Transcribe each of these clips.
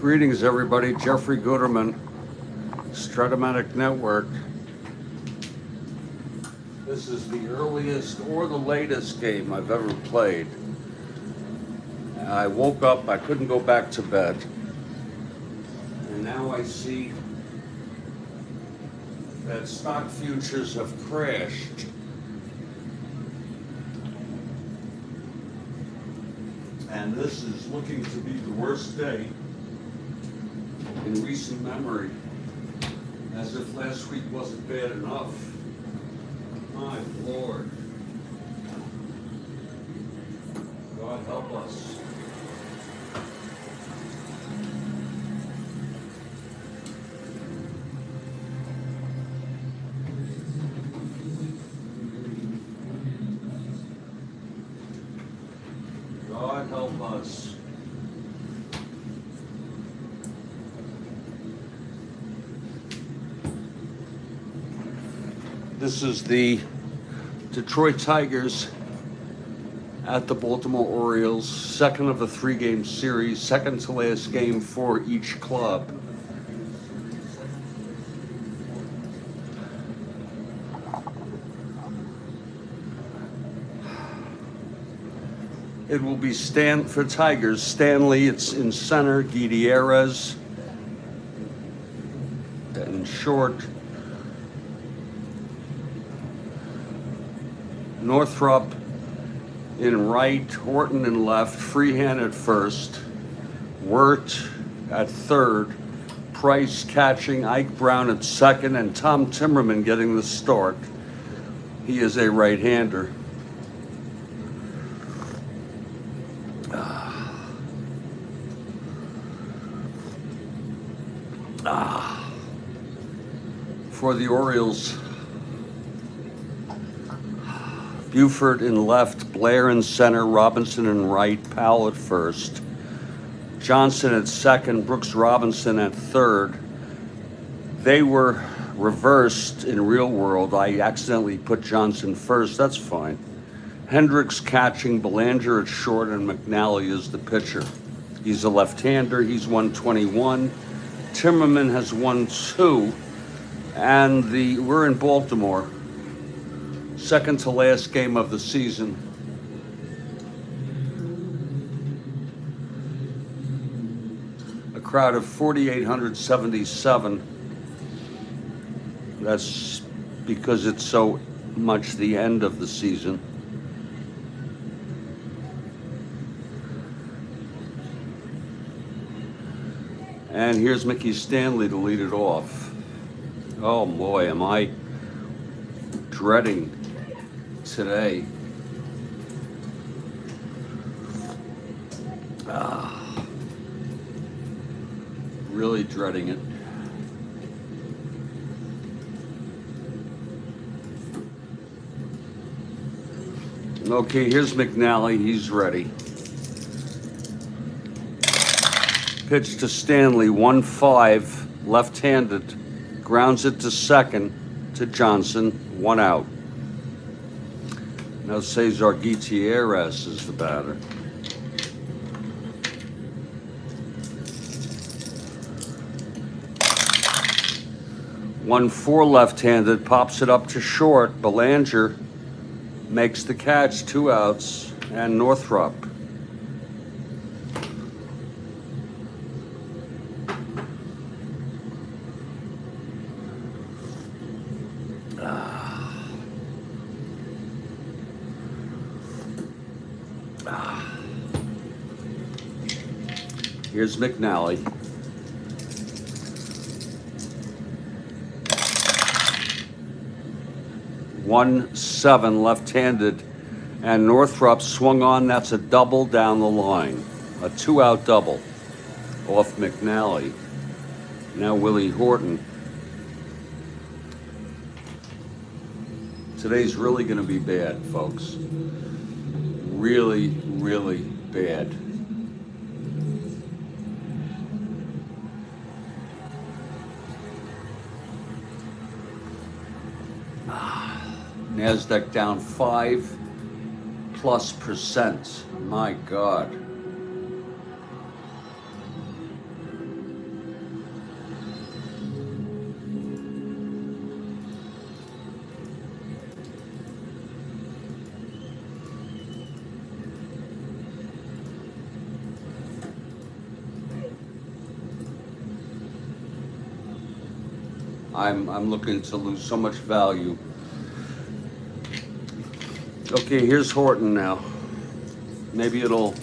Greetings, everybody. Jeffrey Gooderman, Strat-O-Matic Network. This is the earliest or the latest game I've ever played. I woke up, I couldn't go back to bed. And now I see that stock futures have crashed. And this is looking to be the worst day in recent memory, as if last week wasn't bad enough. My Lord. God help us. God help us. This is the Detroit Tigers at the Baltimore Orioles, second of a three-game series, second to last game for each club. It will be for Tigers, Stanley, it's in center, Gutierrez in short, Northrop in right, Horton in left, Freehan at first, Wirt at third, Price catching, Ike Brown at second, and Tom Timmerman getting the start. He is a right-hander. For the Orioles, Buford in left, Blair in center, Robinson in right, Powell at first, Johnson at second, Brooks Robinson at third. They were reversed in real world. I accidentally put Johnson first, that's fine. Hendricks catching, Belanger at short, and McNally is the pitcher. He's a left-hander, he's 121. Timmerman has 1-2, and we're in Baltimore. Second to last game of the season. A crowd of 4,877. That's because it's so much the end of the season. And here's Mickey Stanley to lead it off. Oh boy, am I dreading today. Really dreading it. Okay, here's McNally, he's ready. Pitch to Stanley, 1-5, left-handed, grounds it to second to Johnson, 1 out. Now Cesar Gutierrez is the batter. One 4 left-handed, pops it up to short. Belanger makes the catch, 2 outs, and Northrop. Here's McNally. One 7 left-handed, and Northrop swung on. That's a double down the line, a 2-out double off McNally. Now Willie Horton. Today's really going to be bad, folks. Really, really bad. NASDAQ down 5+%. My God. I'm looking to lose so much value. Okay, here's Horton now. Maybe it'll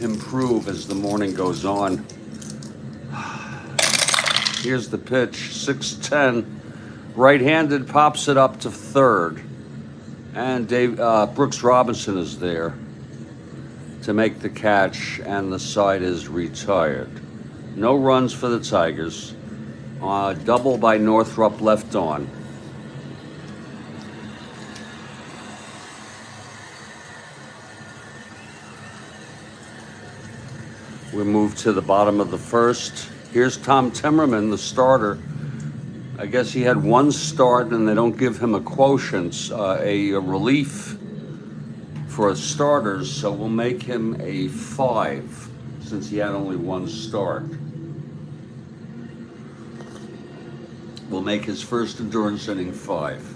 improve as the morning goes on. Here's the pitch, 6-10. Right-handed, pops it up to third. And Brooks Robinson is there to make the catch, and the side is retired. No runs for the Tigers. Double by Northrup left on. We move to the bottom of the first. Here's Tom Timmerman, the starter. I guess he had one start and they don't give him a quotient, a relief for starters, so we'll make him a 5 since he had only one start. We'll make his first endurance inning 5.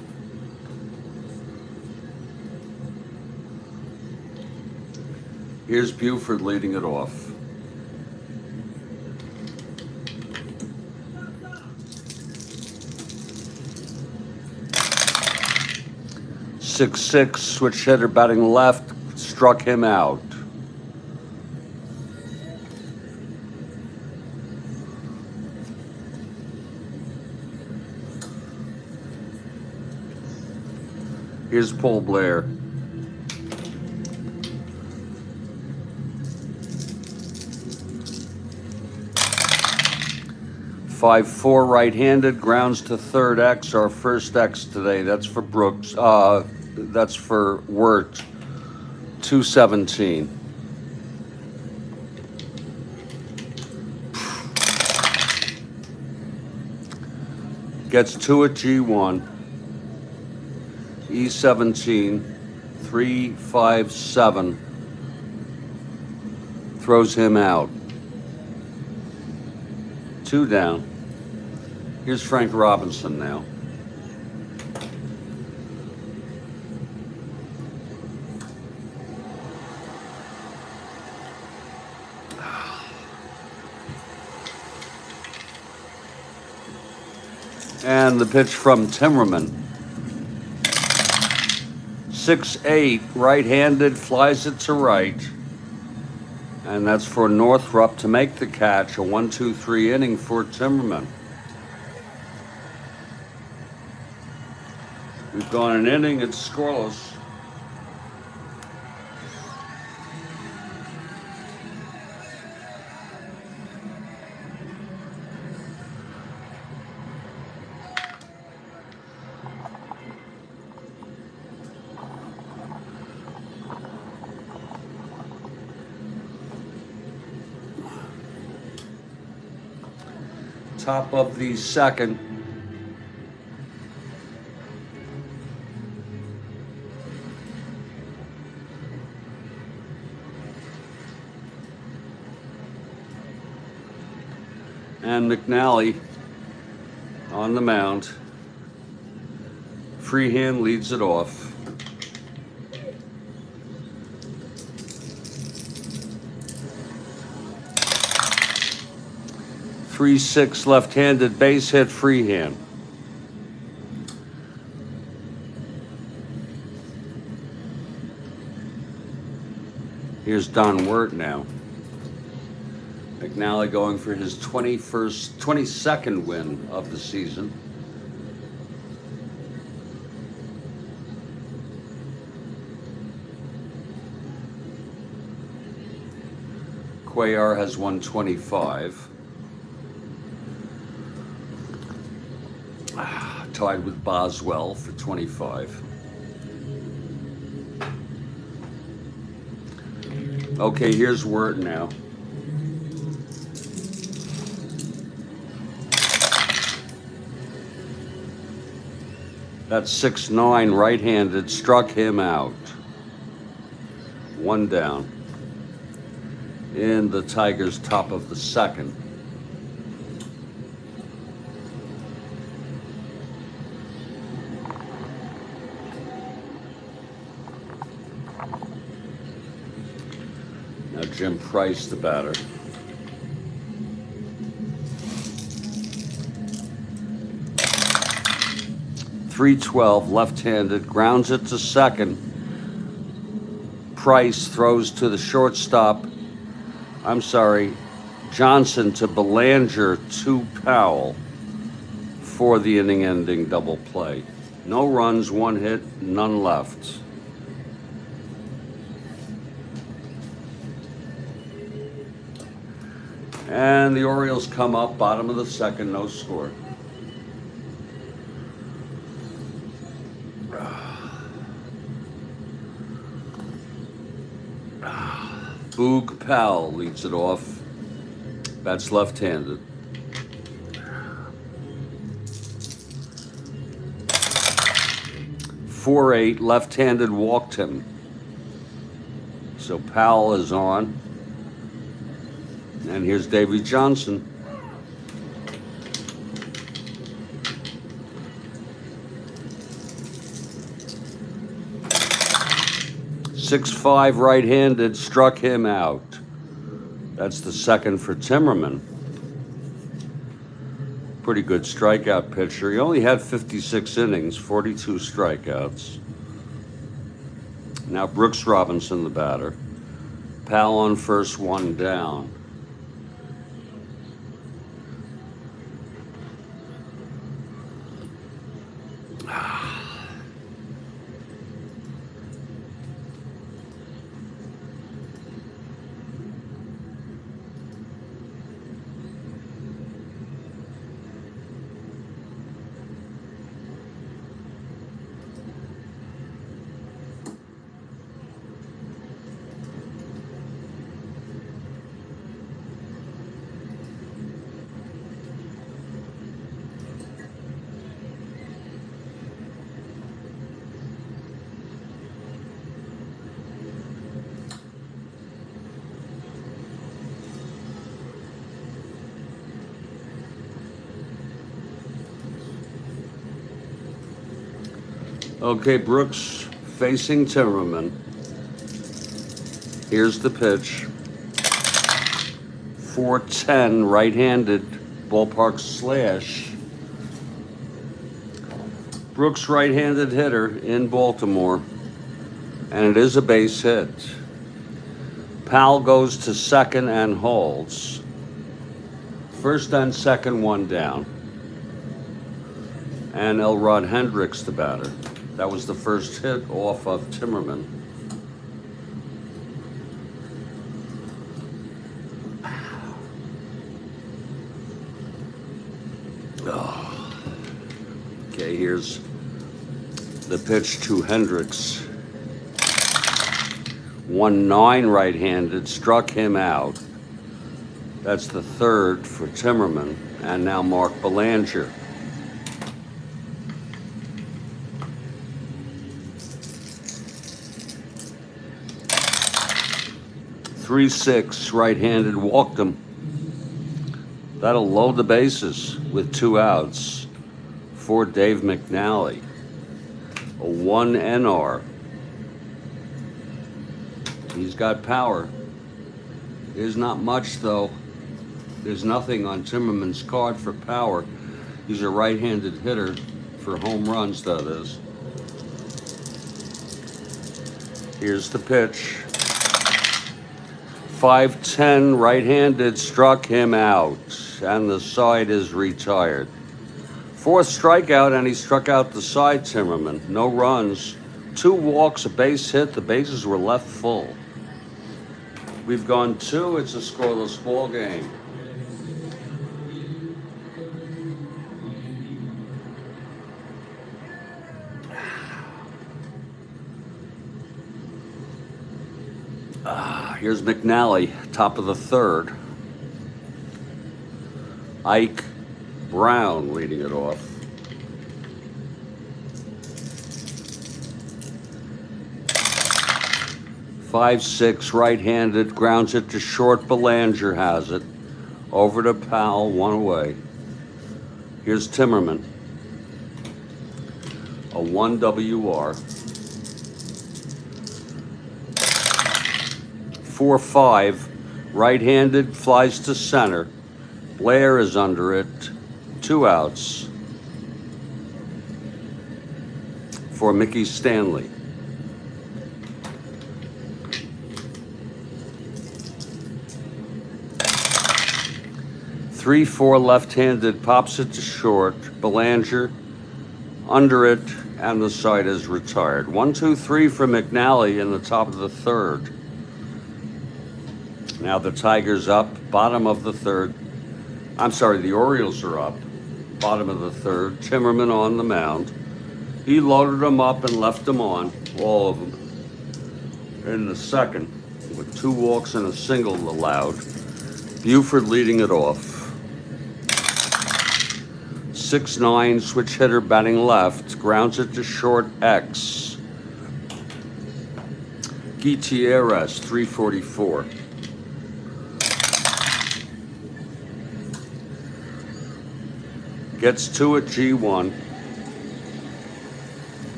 Here's Buford leading it off. Six, switch hitter batting left, struck him out. Here's Paul Blair. Five-4 right-handed, grounds to third X, our first X today. That's for Brooks. That's for Wirt. 217. Gets two at G1. E17. 3-5-7. Throws him out. 2 down. Here's Frank Robinson now. And the pitch from Timmerman. 6-8, right-handed, flies it to right. And that's for Northrup to make the catch. A 1-2-3 inning for Timmerman. We've gone an inning, it's scoreless. Top of the second. And McNally on the mound. Freehan leads it off. 3-6 left-handed base hit, Freehan. Here's Don Wirt now. McNally going for his 22nd win of the season. Cuellar has 125. Tied with Boswell for 25. Okay, here's Wirt now. That's 6-9 right-handed, struck him out. 1 down. In the Tigers' top of the second. Now Jim Price, the batter. 3-12, left-handed, grounds it to second. Price throws to the shortstop. Johnson to Belanger to Powell for the inning-ending double play. No runs, 1 hit, none left. And the Orioles come up, bottom of the second, no score. Boog Powell leads it off. That's left-handed. .48, left-handed, walked him. So Powell is on. And here's Davy Johnson. .65, right-handed, struck him out. That's the second for Timmerman. Pretty good strikeout pitcher. He only had 56 innings, 42 strikeouts. Now Brooks Robinson, the batter. Powell on first, 1 down. Okay, Brooks facing Timmerman. Here's the pitch. 410, right-handed, ballpark slash. Brooks, right-handed hitter in Baltimore, and it is a base hit. Powell goes to second and holds. First and second, 1 down. And Elrod Hendricks, the batter. That was the first hit off of Timmerman. Oh. Okay, here's the pitch to Hendricks. 1-9, right-handed, struck him out. That's the third for Timmerman. And now Mark Belanger. 3-6, right-handed, walked him. That'll load the bases with 2 outs for Dave McNally. A 1 NR. He's got power. There's not much, though. There's nothing on Timmerman's card for power. He's a right-handed hitter for home runs, that is. Here's the pitch. 5-10, right-handed, struck him out, and the side is retired. 4th strikeout, and he struck out the side, Timmerman. No runs, 2 walks, a base hit. The bases were left full. We've gone 2. It's a scoreless ball game. Here's McNally, top of the 3rd. Ike Brown leading it off. .56, right-handed, grounds it to short. Belanger has it. Over to Powell, 1 away. Here's Timmerman. A 1 WR. 4-5, right-handed, flies to center. Blair is under it. 2 outs. for Mickey Stanley. Three, four left-handed, pops it to short. Belanger under it, and the side is retired. 1, 2, 3 for McNally in the top of the third. Now the Tigers up, bottom of the third. I'm sorry, the Orioles are up, bottom of the third. Timmerman on the mound. He loaded them up and left them on, all of them, in the second, with 2 walks and a single allowed. Buford leading it off. 6'9", switch hitter batting left, grounds it to short X. Gutierrez, 344. Gets to it, G1.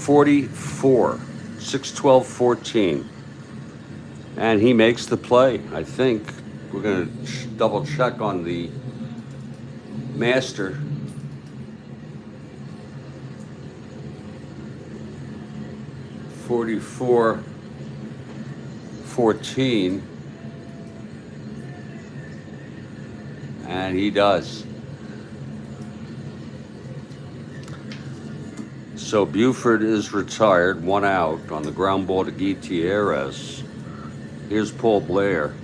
44, 6-12, 14. And he makes the play, I think. We're going to double check on the master. (44-14), and he does. So Buford is retired, 1 out on the ground ball to Gutierrez. Here's Paul Blair.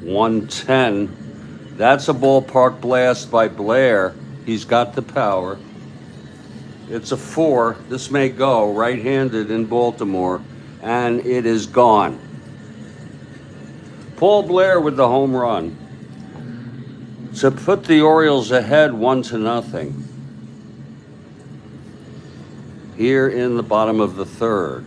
.110. That's a ballpark blast by Blair. He's got the power. It's a 4. This may go right-handed in Baltimore, and it is gone. Paul Blair with the home run to put the Orioles ahead 1-0 here in the bottom of the third.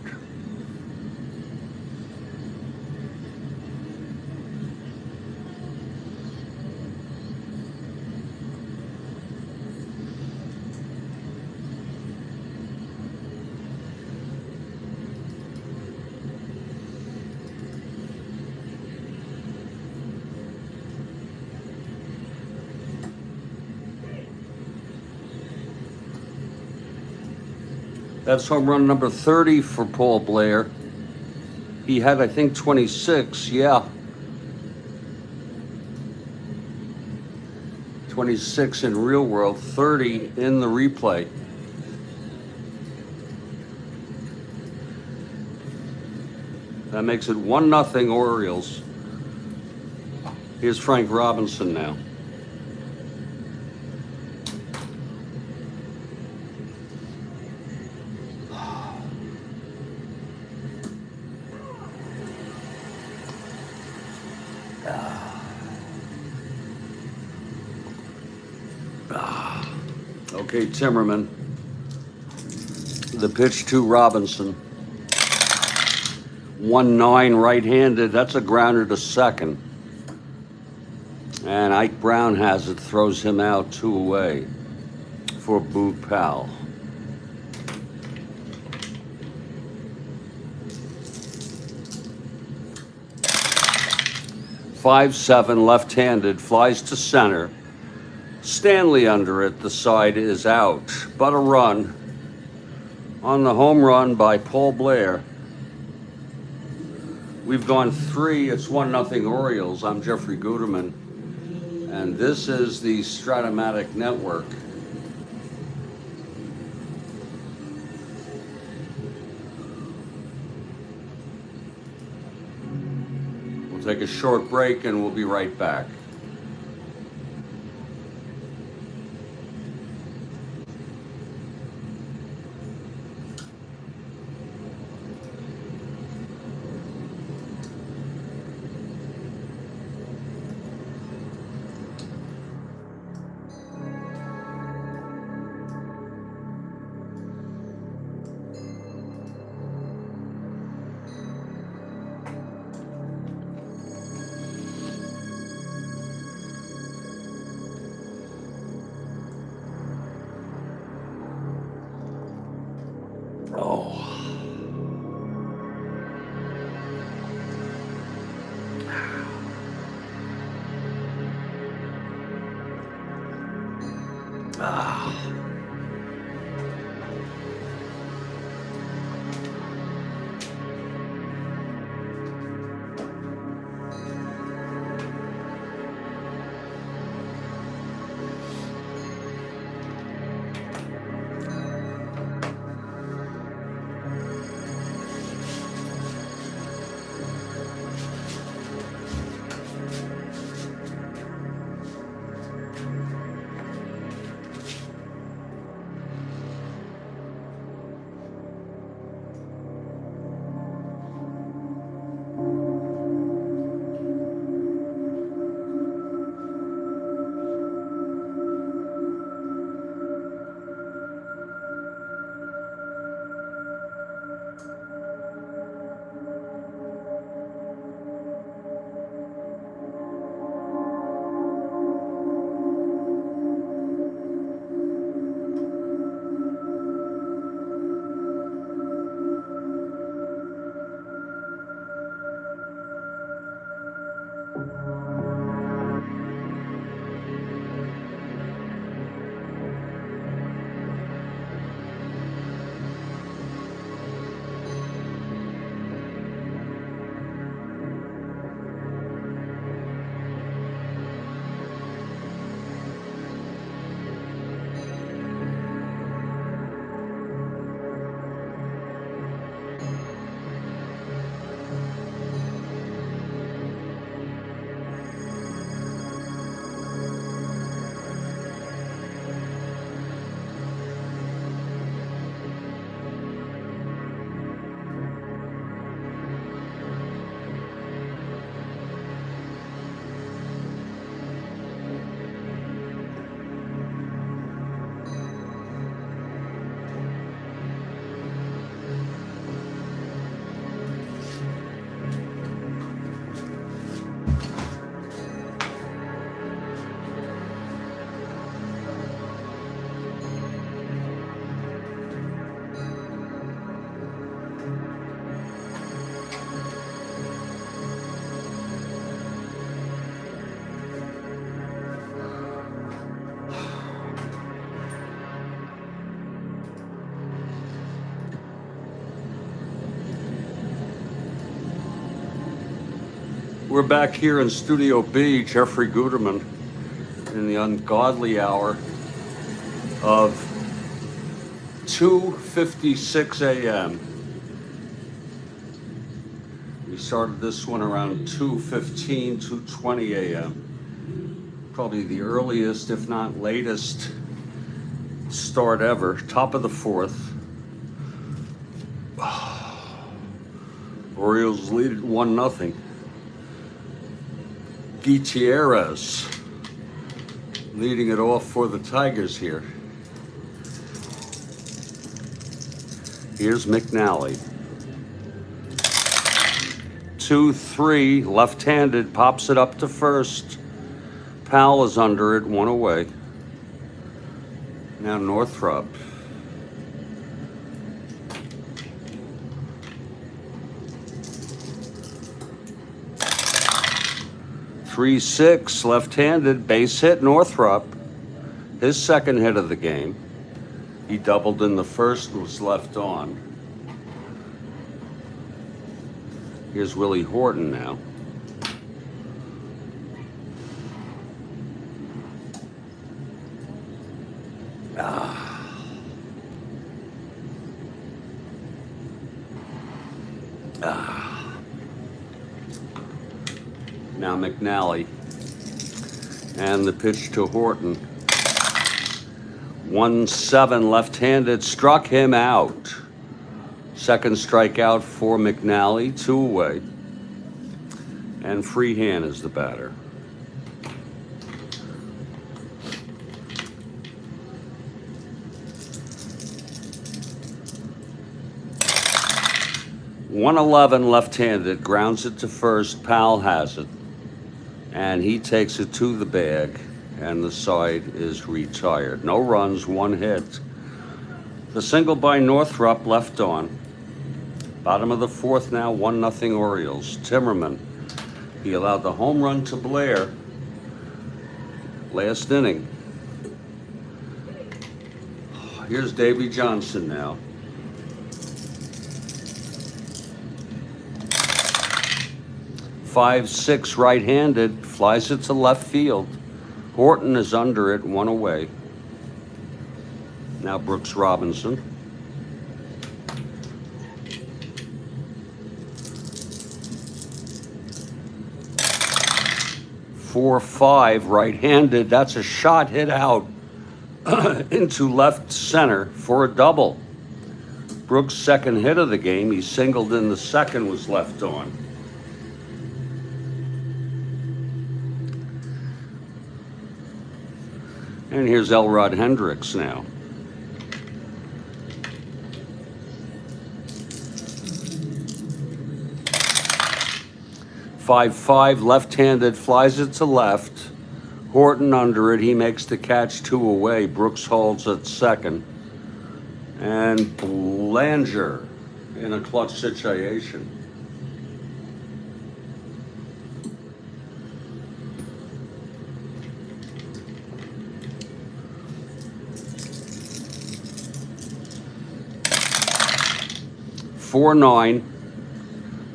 That's home run number 30 for Paul Blair. He had, I think, 26, yeah. 26 in real world, 30 in the replay. That makes it 1-0 Orioles. Here's Frank Robinson now. Okay, Timmerman. The pitch to Robinson. 1-9 right-handed. That's a grounder to second. And Ike Brown has it, throws him out 2 away for Boo Powell. .57 left-handed, flies to center. Stanley under it, the side is out, but a run on the home run by Paul Blair. We've gone 3, it's 1-0 Orioles. I'm Jeffrey Guterman, and this is the Strat-O-Matic Network. We'll take a short break and we'll be right back. We're back here in Studio B, Jeffrey Guterman, in the ungodly hour of 2:56 a.m. We started this one around 2:15, 2:20 a.m. Probably the earliest, if not latest, start ever. Top of the fourth. Orioles lead at 1-0. Gutierrez leading it off for the Tigers here. Here's McNally. 2-3, left-handed, pops it up to first. Powell is under it, one away. Now Northrop. 3-6, left-handed, base hit Northrop. His second hit of the game. He doubled in the first and was left on. Here's Willie Horton now. Now McNally, and the pitch to Horton. 1-7, left-handed, struck him out. Second strikeout for McNally, 2 away. And Freehan is the batter. .111, left-handed, grounds it to first. Powell has it. And he takes it to the bag, and the side is retired. No runs, 1 hit. The single by Northrop left on. Bottom of the fourth now, 1-0 Orioles. Timmerman, he allowed the home run to Blair last inning. Here's Davy Johnson now. .56, right-handed, flies it to left field. Horton is under it, 1 away. Now Brooks Robinson. .45, right-handed, that's a shot hit out into left center for a double. Brooks' second hit of the game, he singled in the second, was left on. And here's Elrod Hendricks now. .55, left-handed, flies it to left. Horton under it, he makes the catch, 2 away. Brooks holds at second. And Belanger in a clutch situation. .49,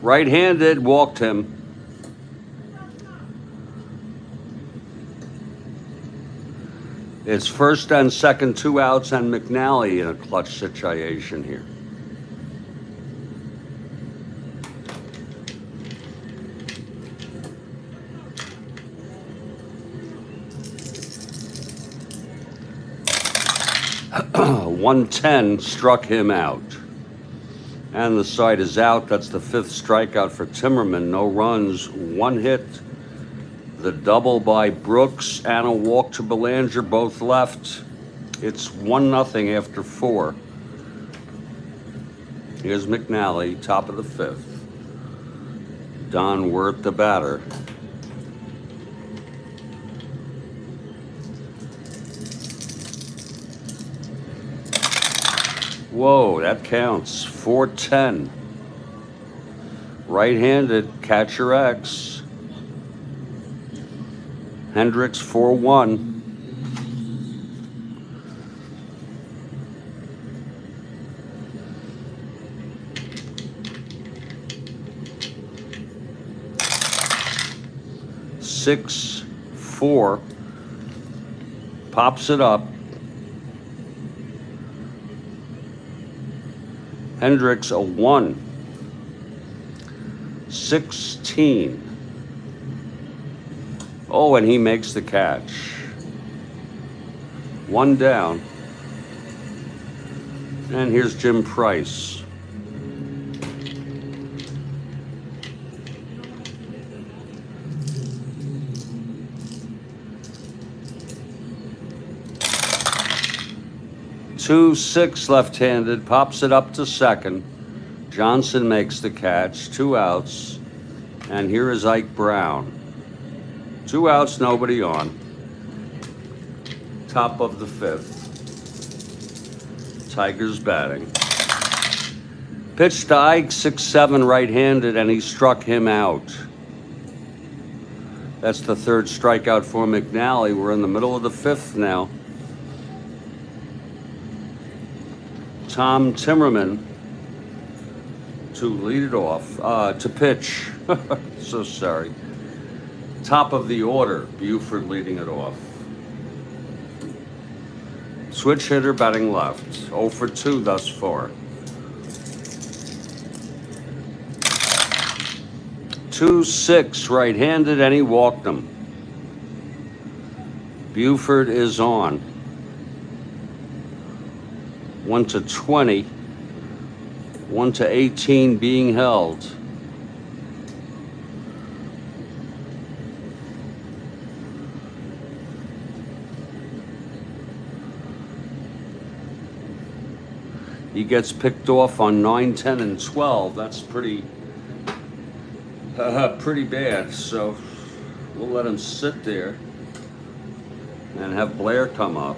right-handed, walked him. It's first and second, 2 outs, and McNally in a clutch situation here. .110 struck him out. And the side is out. That's the 5th strikeout for Timmerman. No runs, 1 hit. The double by Brooks and a walk to Belanger, both left. It's 1-0 after 4. Here's McNally, top of the 5th. Don Wirth, the batter. Whoa, that counts. 4-10. Right-handed, catcher X. Hendricks 4-1. 6-4. Pops it up. Hendricks a 1. 16. Oh, and he makes the catch. 1 down. And here's Jim Price. Two, 6 left-handed, pops it up to second. Johnson makes the catch, 2 outs. And here is Ike Brown. 2 outs, nobody on. Top of the 5th. Tigers batting. Pitch to Ike, 6-7 right-handed, and he struck him out. That's the 3rd strikeout for McNally. We're in the middle of the 5th now. Tom Timmerman to lead it off, to pitch. So sorry. Top of the order, Buford leading it off. Switch hitter batting left. 0 for 2 thus far. 2-6 right-handed, and he walked him. Buford is on. 1-20. 1-18 being held. He gets picked off on 9, 10, and 12. That's pretty bad. So we'll let him sit there and have Blair come up.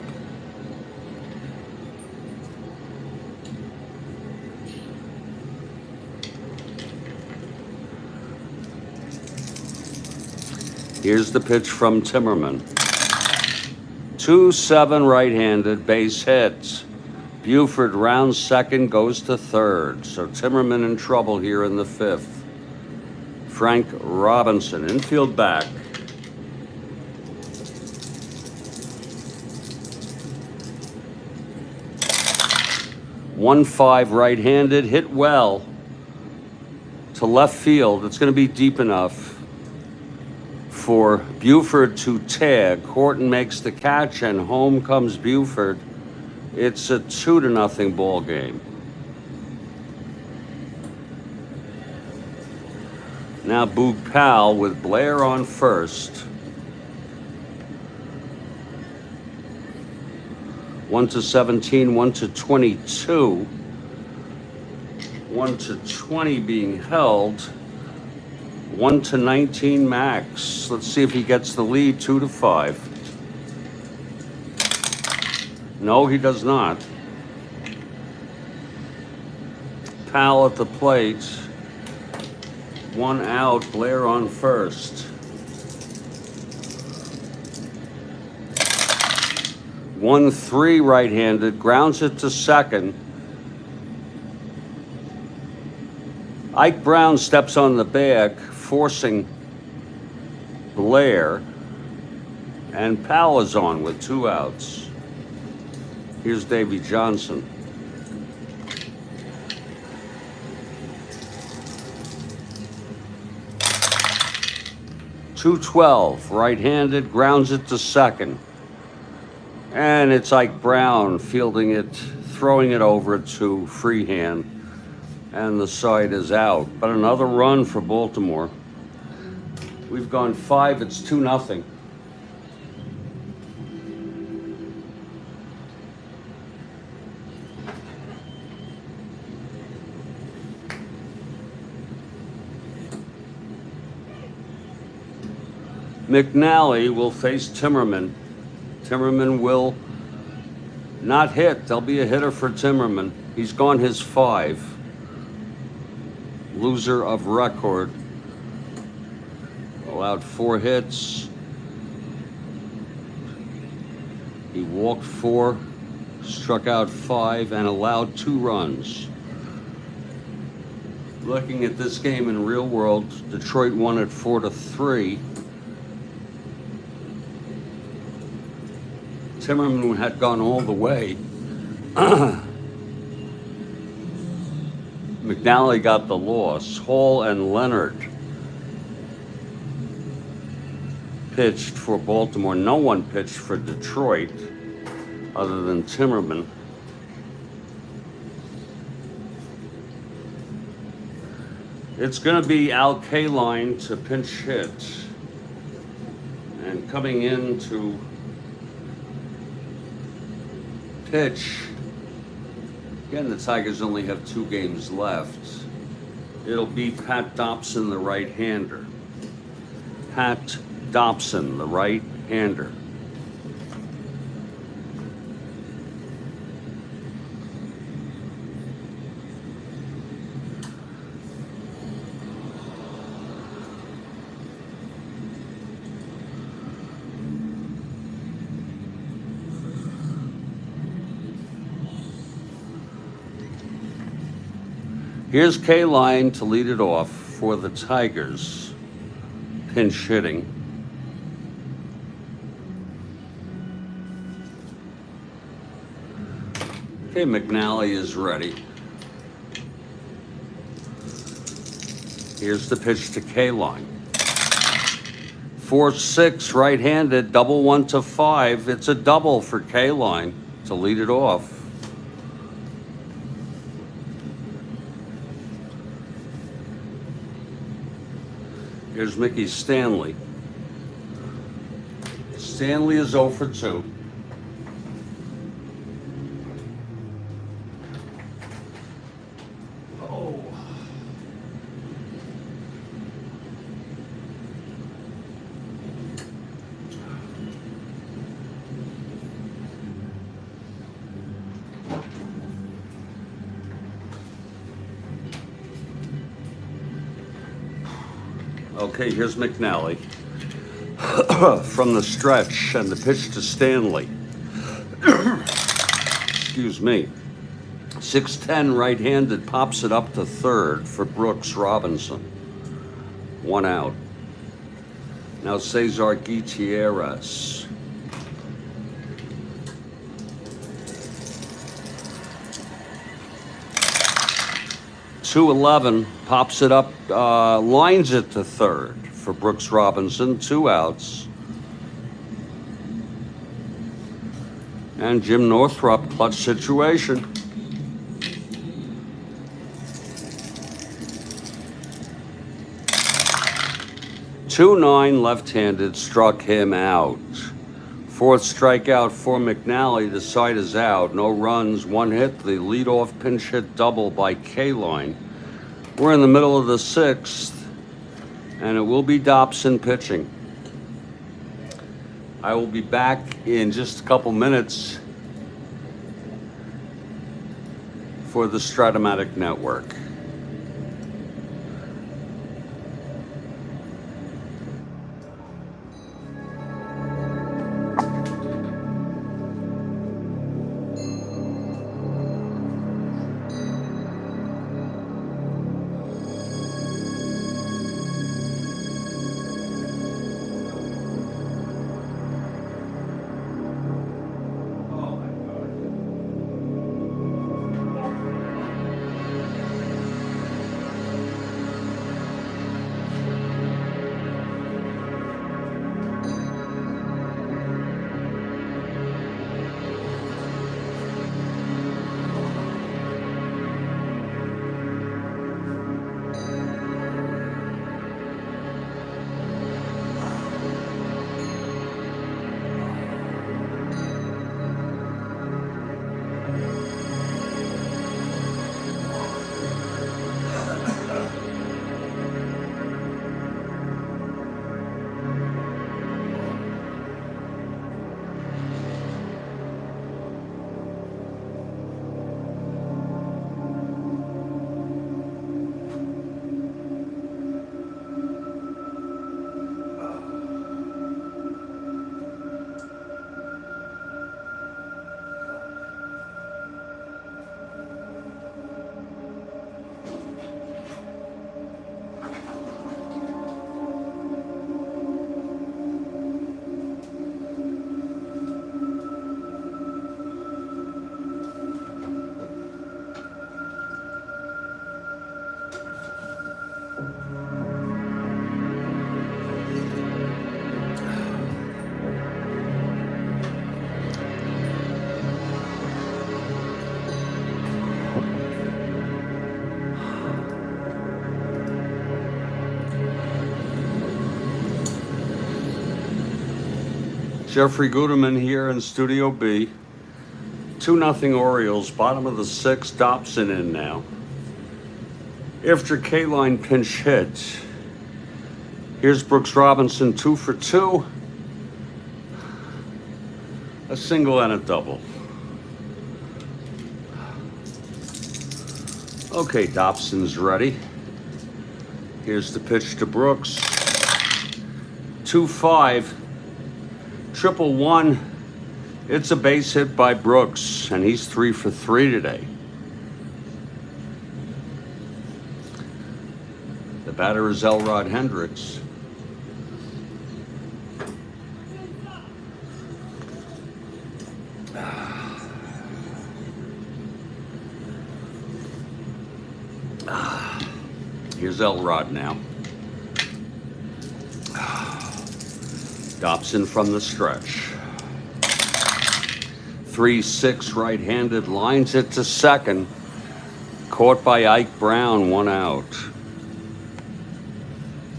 Here's the pitch from Timmerman. 2-7 right-handed, base hit. Buford rounds second, goes to third. So Timmerman in trouble here in the 5th. Frank Robinson, infield back. .15 right-handed, hit well to left field. It's going to be deep enough for Buford to tag. Horton makes the catch, and home comes Buford. It's a 2-0 ball game. Now Boog Powell with Blair on first. 1-17, 1-22. 1-20 being held. 1-19 max. Let's see if he gets the lead. 2-5. No, he does not. Powell at the plate. 1 out. Blair on first. 1-3 right-handed. Grounds it to second. Ike Brown steps on the bag, forcing Blair, and Powell is on with 2 outs. Here's Davy Johnson. .212 right-handed, grounds it to second, and it's Ike Brown fielding it, throwing it over to Freehan. And the side is out. But another run for Baltimore. We've gone 5, it's 2-0. McNally will face Timmerman. Timmerman will not hit. There'll be a hitter for Timmerman. He's gone his 5. Loser of record. Allowed 4 hits. He walked 4, struck out 5, and allowed 2 runs. Looking at this game in real world, Detroit won it 4-3. Timmerman had gone all the way. McNally got the loss. Hall and Leonard pitched for Baltimore. No one pitched for Detroit other than Timmerman. It's going to be Al Kaline to pinch hit. And coming in to pitch, again, the Tigers only have 2 games left. It'll be Pat Dobson, the right-hander. Pat Dobson, the right-hander. Here's Kaline to lead it off for the Tigers, pinch hitting. Okay, McNally is ready. Here's the pitch to Kaline. 4-6, right-handed, double 1 to 5. It's a double for Kaline to lead it off. Here's Mickey Stanley. Stanley is 0 for 2. Oh. Okay, here's McNally from the stretch and the pitch to Stanley. Excuse me. 6'10", right-handed, pops it up to third for Brooks Robinson. 1 out. Now Cesar Gutierrez. .211, pops it up, lines it to third for Brooks Robinson. 2 outs. And Jim Northrup, clutch situation. .29, left-handed, struck him out. 4th strikeout for McNally. The side is out. No runs, 1 hit. The leadoff pinch hit double by Kaline. We're in the middle of the 6th, and it will be Dobson pitching. I will be back in just a couple minutes for the Strat-O-Matic network. Jeffrey Guterman here in Studio B. 2-0 Orioles, bottom of the sixth. Dobson in now. After K-line pinch hit. Here's Brooks Robinson, 2 for 2. A single and a double. Okay, Dobson's ready. Here's the pitch to Brooks. 2-5. 1-1. It's a base hit by Brooks, and he's 3 for 3 today. The batter is Elrod Hendricks. Here's Elrod now. Dobson from the stretch. 3-6 right-handed, lines it to second. Caught by Ike Brown, 1 out.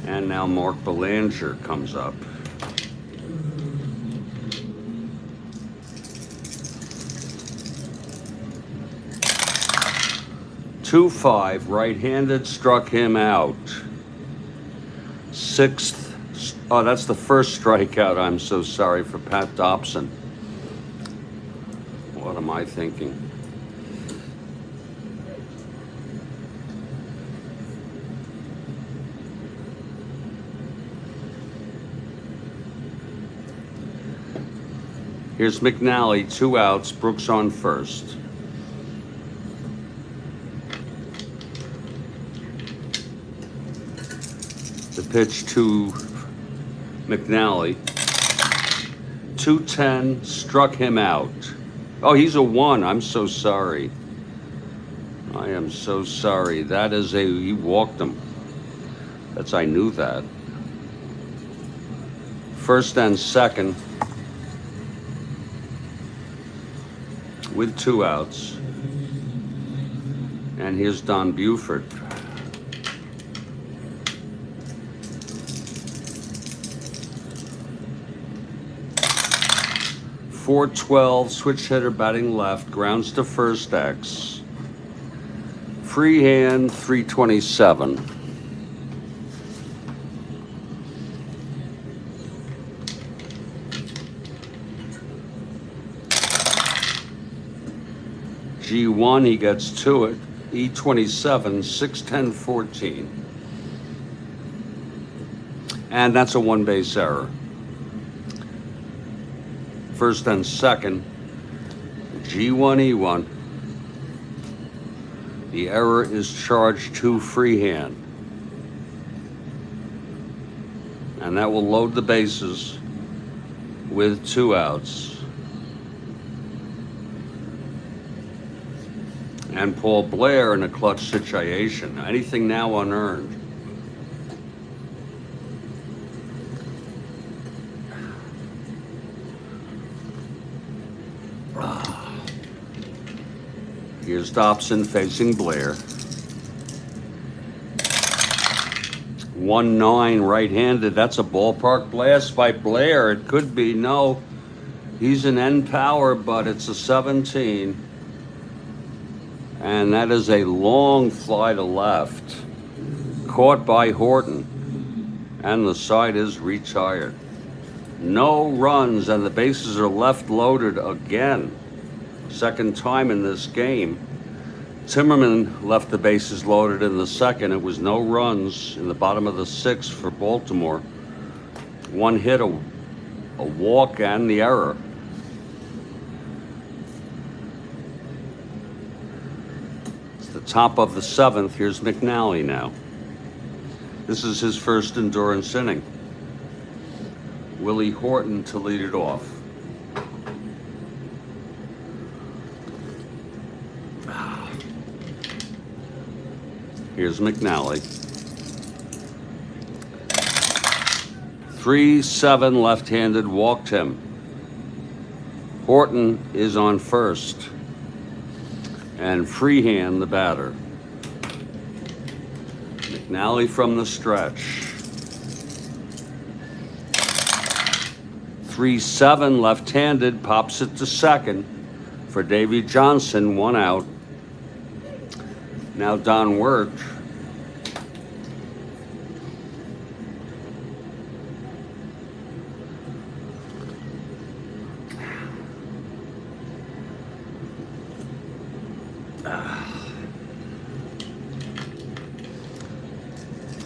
And now Mark Belanger comes up. Two-5, right-handed, struck him out. 6th. Oh, that's the first strikeout. I'm so sorry for Pat Dobson. What am I thinking? Here's McNally, 2 outs, Brooks on first. The pitch to McNally. 2-10, struck him out. Oh, he's a 1. I'm so sorry. I am so sorry. That is he walked him. I knew that. First and second with 2 outs. And here's Don Buford. 4-12, switch hitter batting left, grounds to first X. Freehan, 327. G1, he gets to it. E27, 6-10-14. And that's a 1-base error. First and second, G1E1. The error is charged to Freehan. And that will load the bases with 2 outs. And Paul Blair in a clutch situation. Anything now unearned. Here's Dobson facing Blair. 1-9 right-handed. That's a ballpark blast by Blair. It could be. No. He's an end power, but it's a 17. And that is a long fly to left. Caught by Horton. And the side is retired. No runs, and the bases are left loaded again. Second time in this game. Timmerman left the bases loaded in the second. It was no runs in the bottom of the 6th for Baltimore. 1 hit, a walk, and the error. It's the top of the 7th. Here's McNally now. This is his first endurance inning. Willie Horton to lead it off. Here's McNally. 3-7 left-handed, walked him. Horton is on first. And Freehan the batter. McNally from the stretch. 3-7 left-handed, pops it to second for Davy Johnson, 1 out. Now Don Wirt.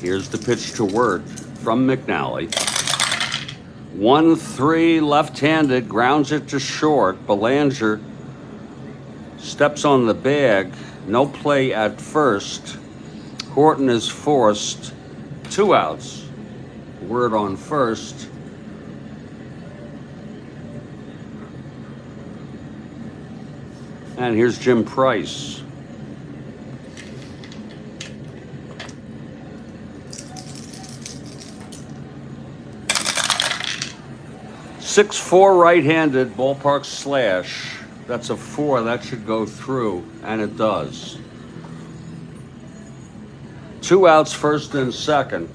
Here's the pitch to Wirt from McNally. 1-3 left-handed, grounds it to short. Belanger steps on the bag. No play at first. Horton is forced. 2 outs. Wirt on first. And here's Jim Price. 6-4 right-handed, ballpark slash. That's a 4. That should go through, and it does. 2 outs, first and second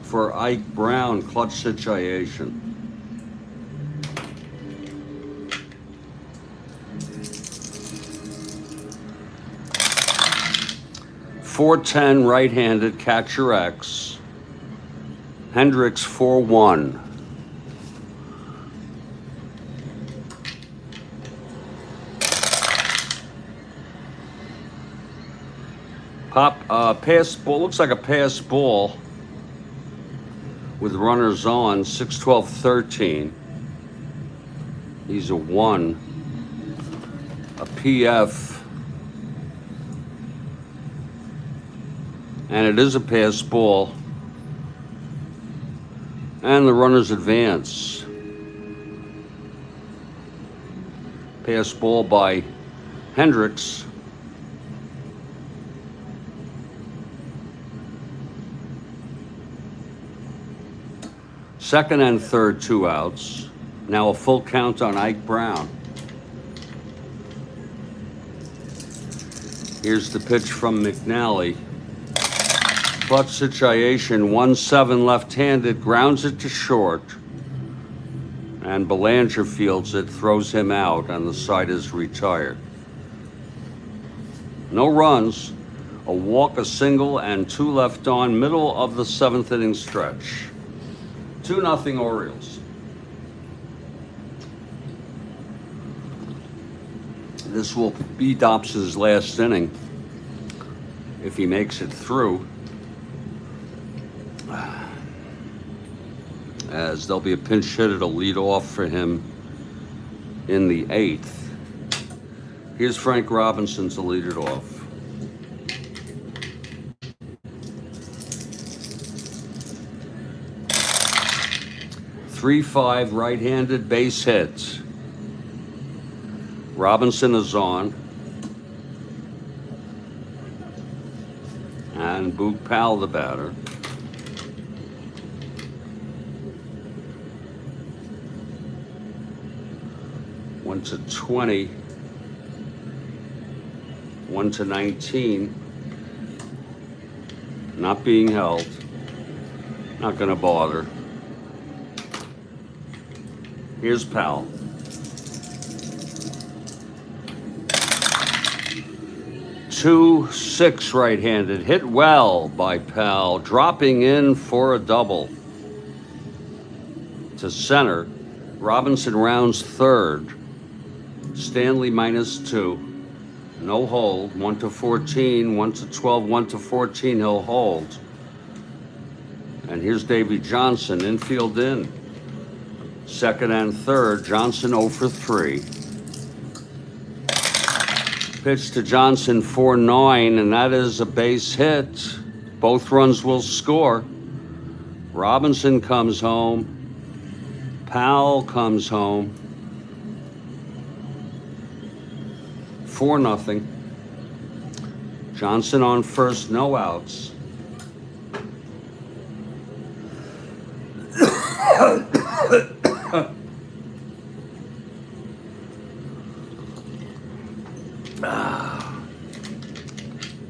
for Ike Brown, clutch situation. .410 right-handed, catcher X. Hendricks 4-1. Pass ball, looks like a pass ball with runners on, 6-12-13. He's a 1. A PF. And it is a pass ball. And the runners advance. Pass ball by Hendricks. Second and third, 2 outs. Now a full count on Ike Brown. Here's the pitch from McNally. Clutch situation, 1-7 left-handed, grounds it to short. And Belanger fields it, throws him out, and the side is retired. No runs, a walk, a single, and 2 left on, middle of the 7th inning stretch. 2-0 Orioles. This will be Dobson's last inning if he makes it through, as there'll be a pinch hitter to lead off for him in the 8th. Here's Frank Robinson to lead it off. 3-5 right-handed, base hit. Robinson is on. And Boog Powell, the batter. One to 20. 1 to 19. Not being held. Not going to bother. Here's Powell. 2-6 right-handed, hit well by Powell, dropping in for a double. To center, Robinson rounds third. Stanley -2. No hold, 1 to 14, 1 to 12, 1 to 14, he'll hold. And here's Davy Johnson, infield in. Second and third, Johnson 0 for 3. Pitch to Johnson 4-9, and that is a base hit. Both runs will score. Robinson comes home. Powell comes home. 4-0. Johnson on first, no outs.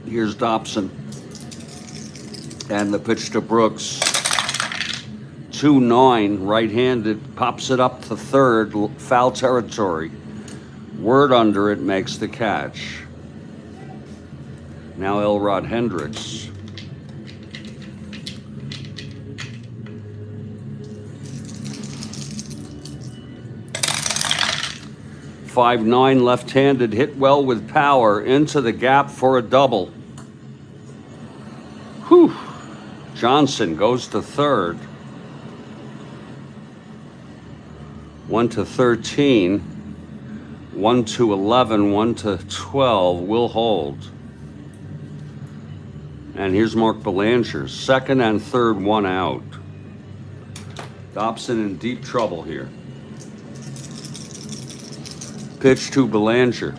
Here's Dobson. And the pitch to Brooks. 2-9, right-handed, pops it up to third, foul territory. Word under it, makes the catch. Now Elrod Hendricks. .59 left-handed, hit well with power, into the gap for a double. Whew. Johnson goes to third. 1-13, 1-11, 1-12, will hold. And here's Mark Belanger, second and third, one out. Dobson in deep trouble here. Pitch to Belanger.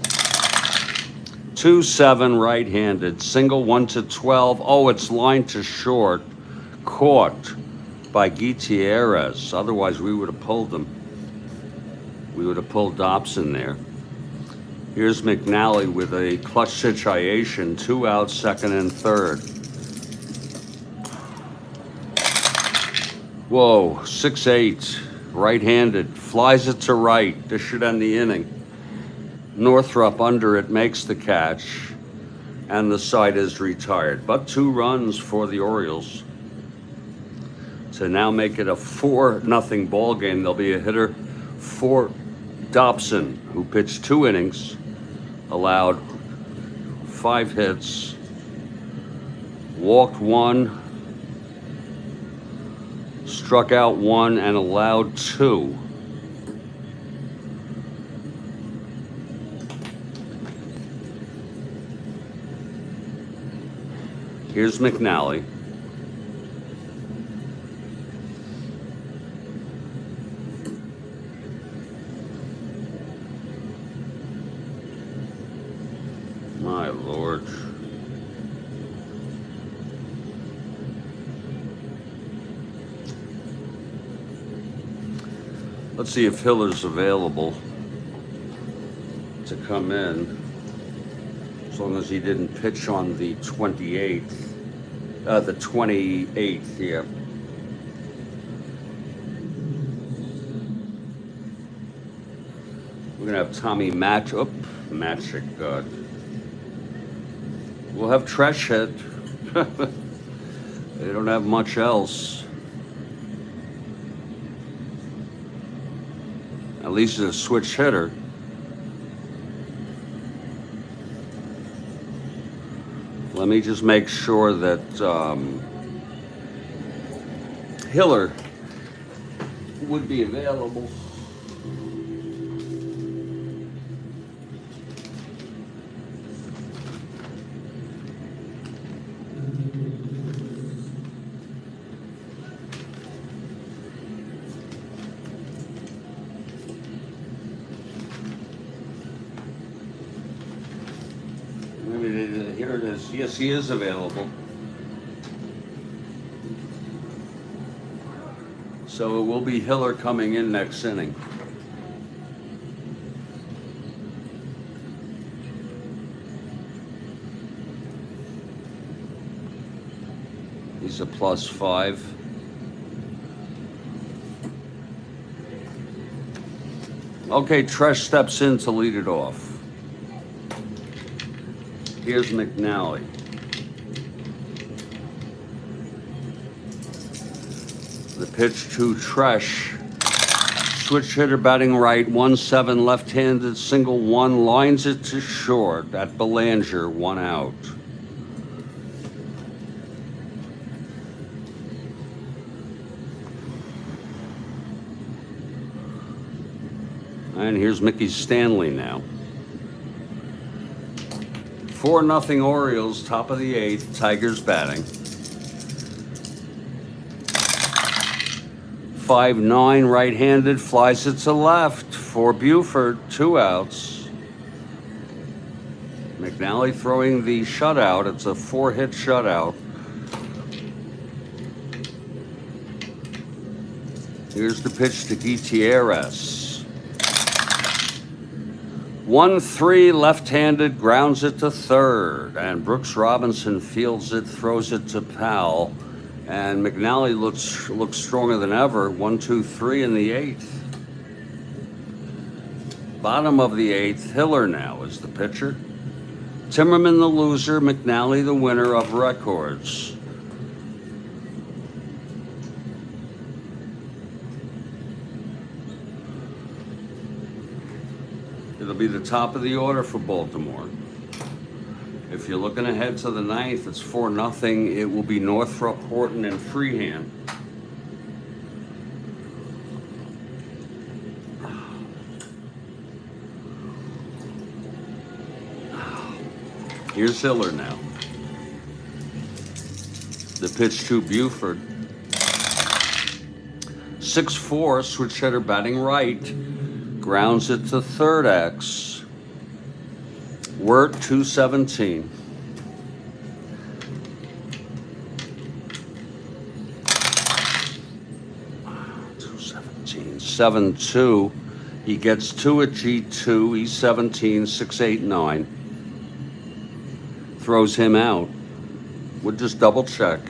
2-7 right-handed, single 1-12. Oh, it's lined to short. Caught by Gutierrez. Otherwise, we would have pulled them. We would have pulled Dobson there. Here's McNally with a clutch situation. 2 out, second and third. Whoa, 6-8, right-handed, flies it to right. This should end the inning. Northrup under it, makes the catch, and the side is retired. But 2 runs for the Orioles to now make it a 4-0 ball game. There'll be a hitter for Dobson, who pitched 2 innings, allowed 5 hits, walked 1, struck out 1, and allowed 2. Here's McNally. My Lord. Let's see if Hiller's available to come in, as long as he didn't pitch on the 28th. The 28th, yeah. We're gonna have Tommy Magic. We'll have Tresh hit. They don't have much else. At least it's a switch hitter. Let me just make sure that Hiller would be available. Here it is. Yes, he is available. So it will be Hiller coming in next inning. He's a +5. Okay, Tresh steps in to lead it off. Here's McNally. The pitch to Tresh. Switch hitter batting right, 1-7 left-handed, single 1, lines it to short at Belanger, 1 out. And here's Mickey Stanley now. 4-0 Orioles, top of the 8th, Tigers batting. 5-9 right-handed, flies it to left for Buford, 2 outs. McNally throwing the shutout. It's a 4-hit shutout. Here's the pitch to Gutierrez. 1-3 left-handed, grounds it to third, and Brooks Robinson fields it, throws it to Powell, And McNally looks stronger than ever. 1, 2, 3 in the 8th. Bottom of the 8th, Hiller now is the pitcher. Timmerman the loser, McNally the winner of records. It'll be the top of the order for Baltimore. If you're looking ahead to the 9th, it's 4-0. It will be Northrop, Horton, and Freehan. Here's Hiller now. The pitch to Buford. 6-4, switch hitter batting right. Grounds it to third X. Wirt 217. $217. 7-2. He gets 2 at G2. He's 17, 689. Throws him out. We'll just double check.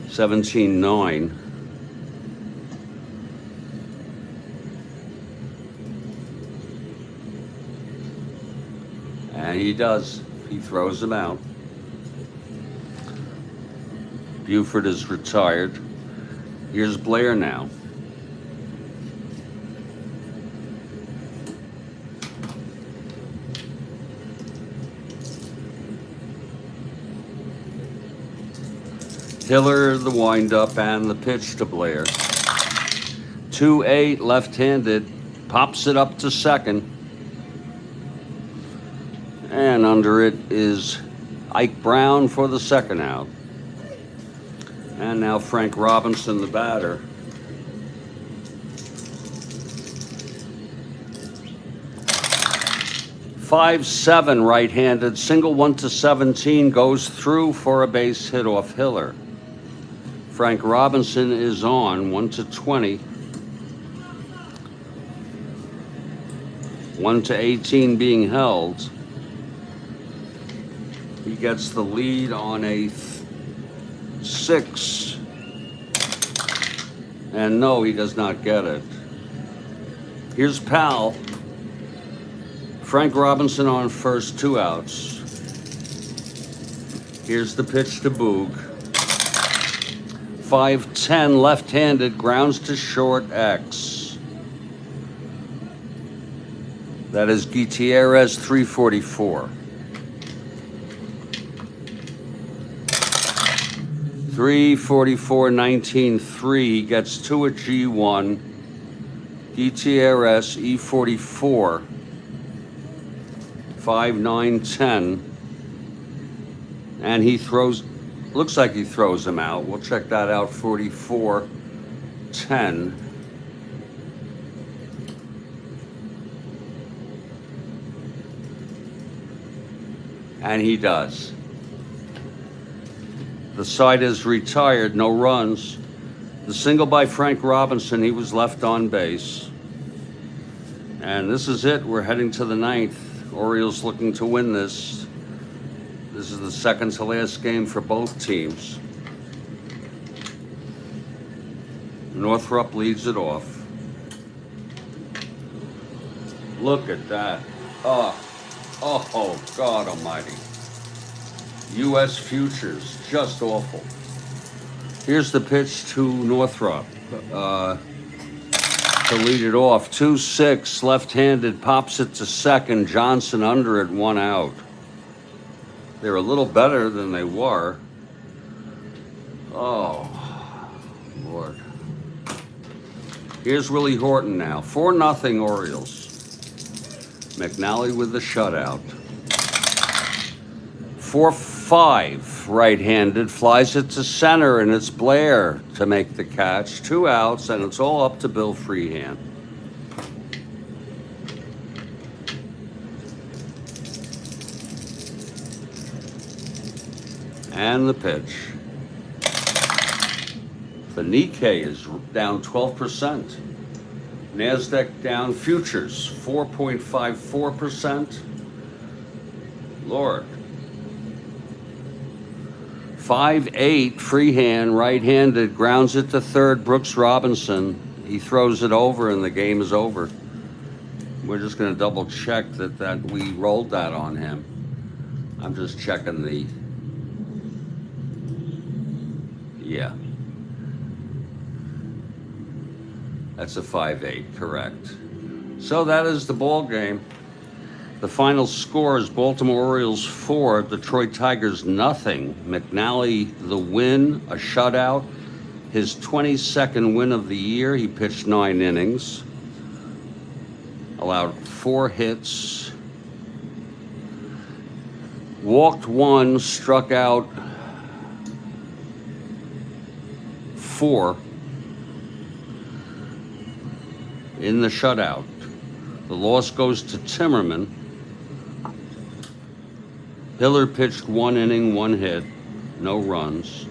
$17.9. And he does. He throws him out. Buford is retired. Here's Blair now. Hiller, the windup, and the pitch to Blair. 2-8, left-handed, pops it up to second. And under it is Ike Brown for the second out. And now Frank Robinson, the batter. .57 right-handed, single 1 to 17, goes through for a base hit off Hiller. Frank Robinson is on 1 to 20. 1 to 18 being held. He gets the lead on a 6. And no, he does not get it. Here's Powell. Frank Robinson on first, 2 outs. Here's the pitch to Boog. 5-10, left-handed, grounds to short X. That is Gutierrez, 344. 344, 19-3. He gets 2 at G1. Gutierrez, E44. 5-9-10. And he throws. Looks like he throws him out. We'll check that out. 44-10. And he does. The side is retired, no runs. The single by Frank Robinson, he was left on base. And this is it. We're heading to the 9th. Orioles looking to win this. This is the second to last game for both teams. Northrop leads it off. Look at that. Oh, God almighty. U.S. futures, just awful. Here's the pitch to Northrop to lead it off. 2-6, left-handed, pops it to second. Johnson under it, 1 out. They're a little better than they were. Oh, Lord. Here's Willie Horton now. 4-0 Orioles. McNally with the shutout. 4-5, right-handed, flies it to center, and it's Blair to make the catch. 2 outs, and it's all up to Bill Freehan. And the pitch. The Nikkei is down 12%. NASDAQ down, futures 4.54%. Lord. 5-8, Freehan, right-handed, grounds it to third. Brooks Robinson, he throws it over and the game is over. We're just going to double check that we rolled that on him. I'm just checking the, yeah. That's a 5-8, correct. So that is the ball game. The final score is Baltimore Orioles 4, Detroit Tigers nothing. McNally the win, a shutout. His 22nd win of the year. He pitched 9 innings. Allowed 4 hits. Walked 1, struck out 4 in the shutout. The loss goes to Timmerman. Hiller pitched 1 inning, 1 hit, no runs.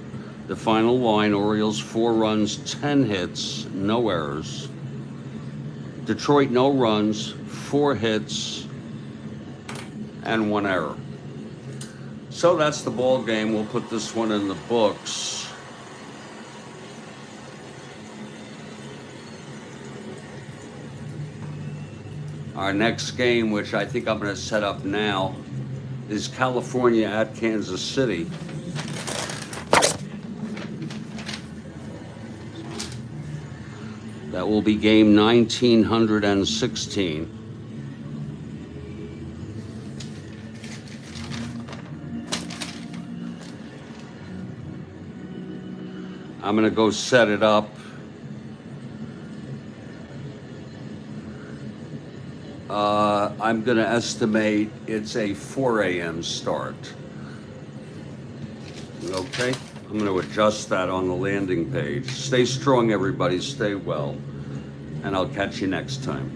The final line, Orioles 4 runs, 10 hits, no errors. Detroit, no runs, 4 hits, and 1 error. So that's the ball game. We'll put this one in the books. Our next game, which I think I'm going to set up now, is California at Kansas City. That will be game 1916. I'm going to go set it up. I'm going to estimate it's a 4 a.m. start. Okay, I'm going to adjust that on the landing page. Stay strong, everybody. Stay well. And I'll catch you next time.